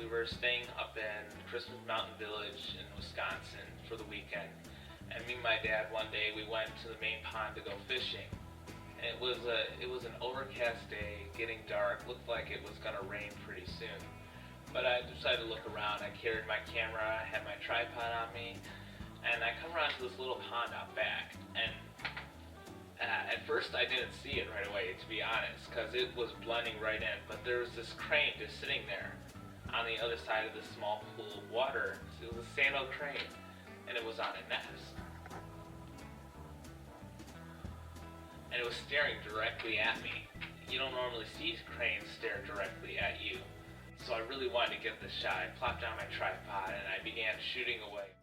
we were staying up in Christmas Mountain Village in Wisconsin for the weekend. And me and my dad one day we went to the main pond to go fishing. And it was an overcast day, getting dark, looked like it was gonna rain pretty soon. But I decided to look around. I carried my camera, I had my tripod on me, and I come around to this little pond out back. And at first I didn't see it right away, to be honest, because it was blending right in. But there was this crane just sitting there on the other side of this small pool of water. It was a sand-oak crane, and it was on a nest. And it was staring directly at me. You don't normally see cranes stare directly at you. So I really wanted to get this shot. I plopped down my tripod and I began shooting away.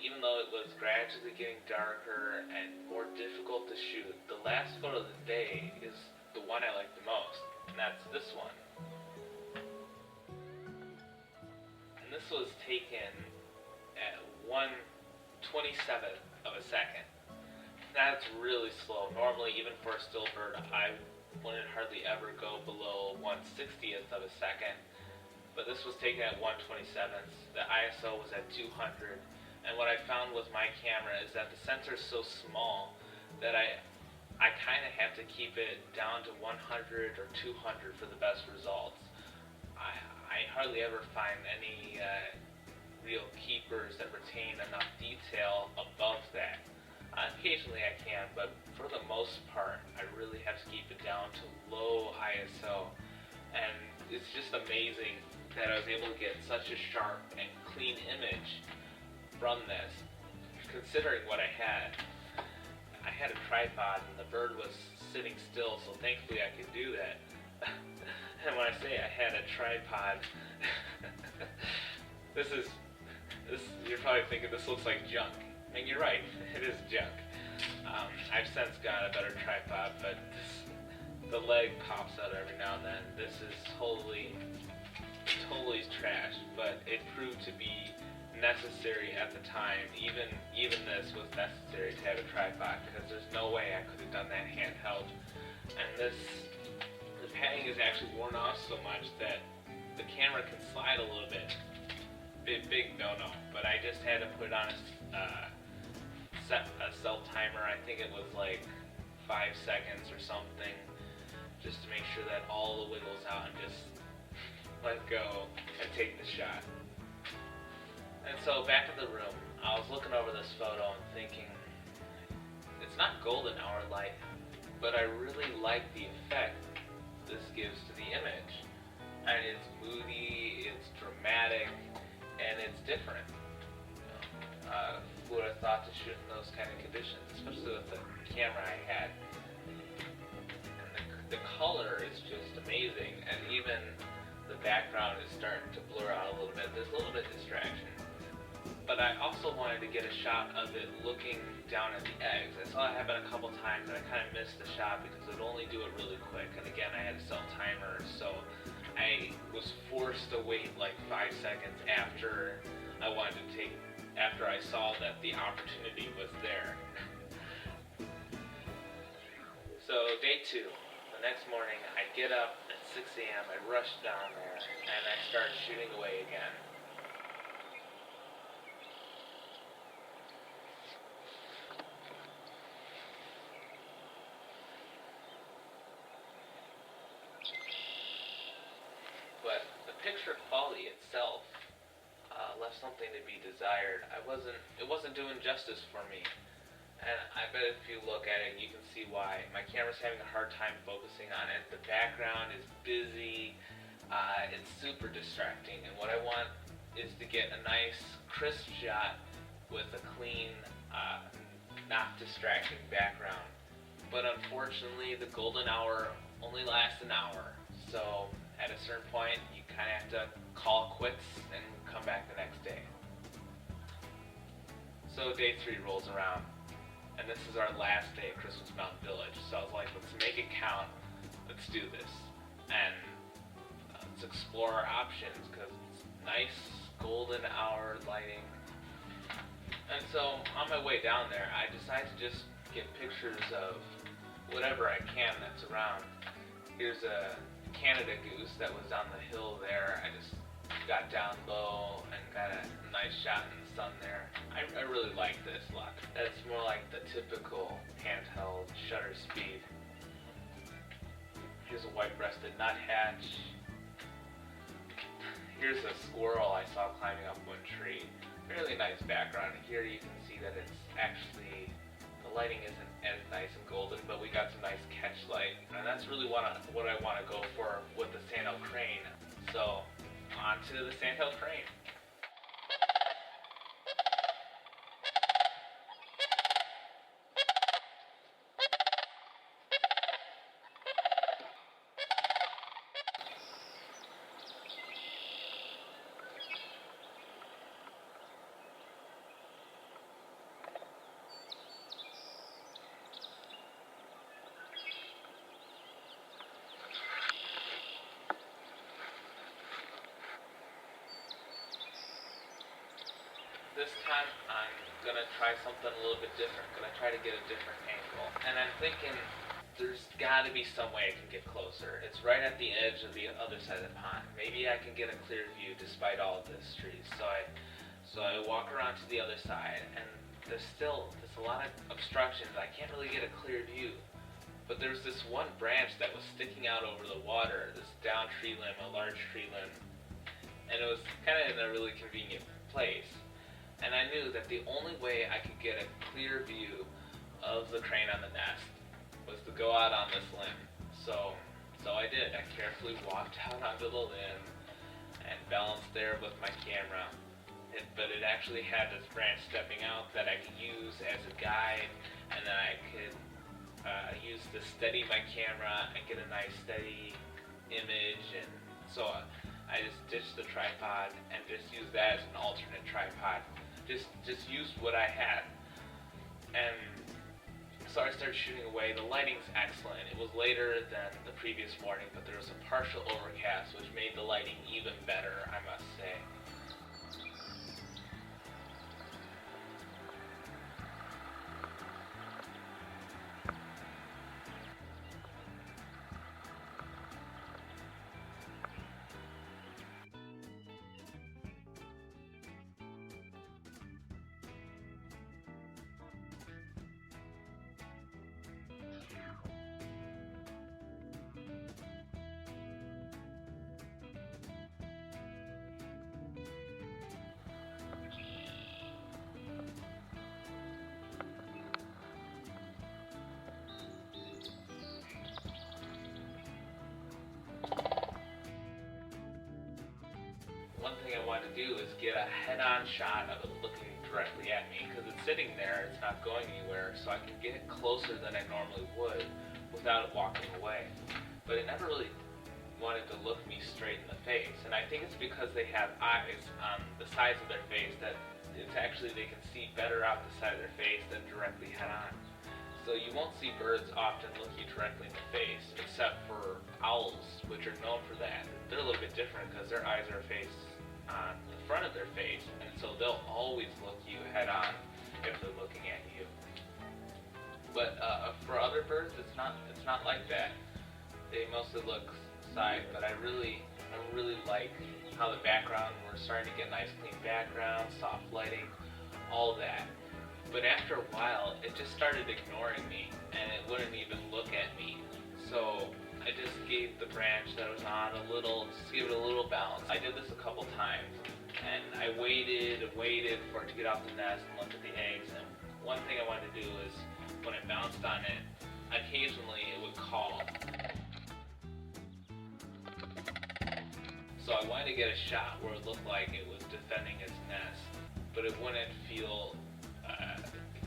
Even though it was gradually getting darker and more difficult to shoot, the last photo of the day is the one I like the most, and that's this one. And this was taken at 1/27th of a second. That's really slow. Normally, even for a still bird, I wouldn't hardly ever go below 1/60th of a second. But this was taken at 1/27th. The ISO was at 200. And what I found with my camera is that the sensor is so small that I kind of have to keep it down to 100 or 200 for the best results. I hardly ever find any real keepers that retain enough detail above that. Occasionally I can, but for the most part, I really have to keep it down to low ISO. And it's just amazing that I was able to get such a sharp and clean image from this, considering what I had. I had a tripod and the bird was sitting still, so thankfully I could do that. And when I say I had a tripod, you're probably thinking this looks like junk. And you're right, it is junk. I've since got a better tripod, but the leg pops out every now and then. This is totally trash, but it proved to be necessary at the time. Even this was necessary to have a tripod, because there's no way I could have done that handheld. And the padding is actually worn off so much that the camera can slide a little bit. Big no-no. But I just had to put on a self timer. I think it was like 5 seconds or something, just to make sure that all the wiggles out and just let go and take the shot. And so back in the room, I was looking over this photo and thinking, it's not golden hour light, but I really like the effect this gives to the image. And it's moody, it's dramatic, and it's different. Who would have thought to shoot in those kind of conditions, especially with the camera I had. And the color is just amazing, and even the background is starting to blur out a little bit. There's a little bit of distraction. But I also wanted to get a shot of it looking down at the eggs. I saw it happen a couple times and I kind of missed the shot because it would only do it really quick. And again, I had a cell timer, so I was forced to wait like 5 seconds after I wanted to take after I saw that the opportunity was there. So day 2, the next morning I get up at 6 a.m., I rush down there, and I start shooting away again. But the picture quality itself left something to be desired. It wasn't doing justice for me. And I bet if you look at it, you can see why. My camera's having a hard time focusing on it. The background is busy. It's super distracting. And what I want is to get a nice, crisp shot with a clean, not distracting background. But unfortunately, the golden hour only lasts an hour. So at a certain point, you kind of have to call quits and come back the next day. So day 3 rolls around. And this is our last day at Christmas Mountain Village. So I was like, let's make it count. Let's do this. And let's explore our options because it's nice golden hour lighting. And so on my way down there, I decided to just get pictures of whatever I can that's around. Here's a Canada goose that was on the hill there. I just got down low and got a nice shot in the sun there. I really like this look. That's more like the typical handheld shutter speed. Here's a white-breasted nuthatch. Here's a squirrel I saw climbing up one tree. Really nice background. Here you can see that it's actually, the lighting isn't as nice and golden, but we got some nice catch light. And that's really what I want to go for with the Sandhill Crane. So, on to the Sandhill Crane. This time I'm gonna try something a little bit different. Gonna try to get a different angle. And I'm thinking there's gotta be some way I can get closer. It's right at the edge of the other side of the pond. Maybe I can get a clear view despite all of this trees. So I walk around to the other side and there's a lot of obstructions. I can't really get a clear view. But there's this one branch that was sticking out over the water, this down tree limb, a large tree limb. And it was kind of in a really convenient place. And I knew that the only way I could get a clear view of the crane on the nest was to go out on this limb. So I did. I carefully walked out onto the limb and balanced there with my camera. But it actually had this branch stepping out that I could use as a guide, and then I could use to steady my camera and get a nice steady image. And so I just ditched the tripod and just used that as an alternate tripod. Just used what I had. And so I started shooting away. The lighting's excellent. It was later than the previous morning, but there was a partial overcast, which made the lighting even better, I must say. One thing I want to do is get a head-on shot of it looking directly at me, because it's sitting there, it's not going anywhere, so I can get it closer than I normally would without it walking away. But it never really wanted to look me straight in the face, and I think it's because they have eyes on the sides of their face that it's actually, they can see better out the side of their face than directly head-on. So you won't see birds often look you directly in the face, except for owls, which are known for that. They're a little bit different because their eyes are faced on the front of their face, and so they'll always look you head on if they're looking at you. But for other birds, it's not like that. They mostly look side, but I really like how the background, we're starting to get nice clean background, soft lighting, all that. But after a while, it just started ignoring me, and it wouldn't even look at me. So I just gave the branch that I was on just give it a little bounce. I did this a couple times, and I waited and waited for it to get off the nest and look at the eggs. And one thing I wanted to do is, when it bounced on it, occasionally it would call. So I wanted to get a shot where it looked like it was defending its nest, but it wouldn't feel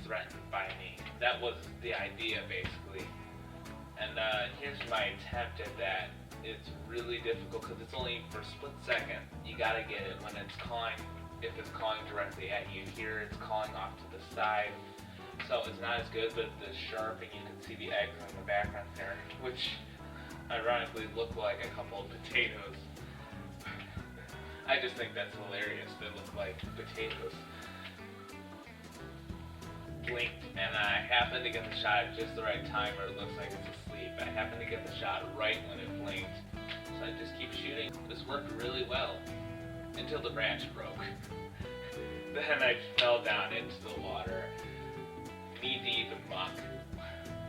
threatened by me. That was the idea, basically. And here's my attempt at that. It's really difficult because it's only for a split second. You gotta get it when it's calling. If it's calling directly at you, here it's calling off to the side. So it's not as good, but it's sharp, and you can see the eggs in the background there, which ironically look like a couple of potatoes. I just think that's hilarious. They look like potatoes. Blinked, and I happened to get the shot at just the right time, or it looks like it's asleep. I happened to get the shot right when it blinked, so I just keep shooting. This worked really well, until the branch broke. Then I fell down into the water, knee-deep in muck.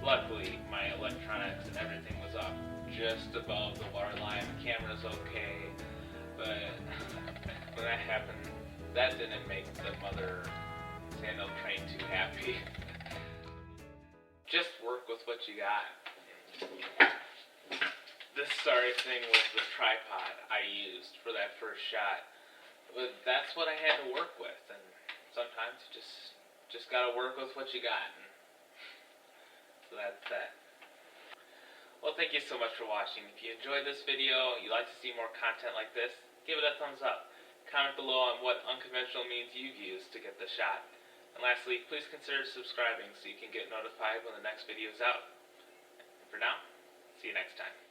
Luckily, my electronics and everything was up just above the water line. The camera's okay, but when that happened, that didn't make the mother sandhill crane too happy. Just work with what you got. This sorry thing was the tripod I used for that first shot, but that's what I had to work with, and sometimes you just gotta work with what you got. And so that's that. Well, thank you so much for watching. If you enjoyed this video, you'd like to see more content like this, give it a thumbs up. Comment below on what unconventional means you've used to get the shot. And lastly, please consider subscribing so you can get notified when the next video is out. And for now, see you next time.